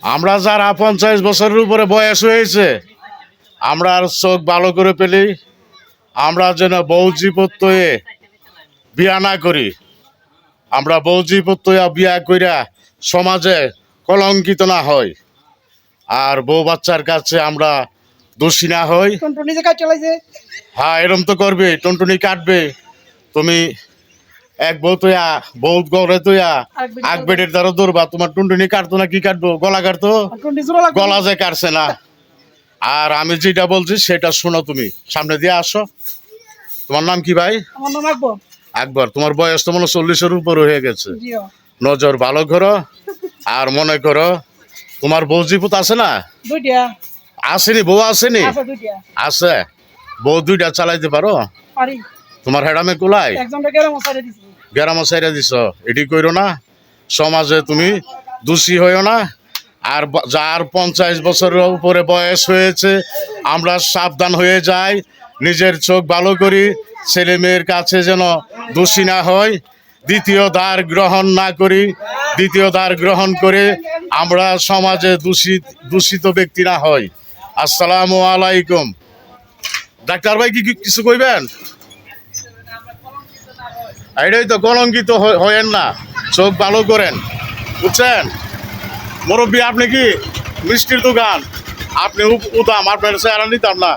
আমরা যারা 50 বছরের উপরে বয়স হয়েছে আমরা আর চোখ ভালো করে পেলি আমরা যেন বৌজিপত্তয়ে বিয়া না করি। আমরা বৌজিপত্তয়া বিয়া কইরা সমাজে কলঙ্কিত না হয় আর বউ বাচ্চার কাছে আমরা দোষী না হই। হ্যাঁ এরম তো করবে, টুনটুনি কাটবে। তুমি এক বউ তোয়া বউ গড়ে তোয়া আগ বেডের দ্বারা দৌড়বা, তোমার টুনটুনি কাটতো না কি কাটবো? গলা কাটতো, গলা যে কাটছে না। আর আমি যেটা বলছি সেটা শোনো, তুমি সামনে দিয়ে আসো। তোমার নাম কি ভাই? আমার নাম আকবর। আকবর, তোমার বয়স তো মনে 40-এর উপর হয়ে গেছে। নজর ভালো করো আর মনে করো তোমার বৌজিপুত আছে না? দুইটা আসেনি? বউ আসেনি? আছে, দুইটা আছে। বউ দুইটা চালাইতে পারো? পারি। তোমার হেডামে কুলাই? একজনটা গেরামো সাইডে দিছি। গেরামো সাইরা দিছ, এটি কইরো না। সমাজে তুমি দোষী হইও না। আর যার 50 বছরের উপরে বয়স হয়েছে আমরা সাবধান হয়ে যাই, নিজের চোখ ভালো করি, ছেলে মেয়ের কাছে যেন দোষী না হয়। দ্বিতীয় দ্বার গ্রহণ না করি, দ্বিতীয় দ্বার গ্রহণ করে আমরা সমাজে দূষিত ব্যক্তি না হই। আসসালামু আলাইকুম। ডাক্তার ভাই কি কিছু কইবেন? এটাই তো, কলঙ্কিত হয়েন না, চোখ ভালো করেন, বুঝছেন? মুরব্বী আপনি কি মিষ্টির দোকান? আপনি উদাম, আপনার চেহারা নিতাম না।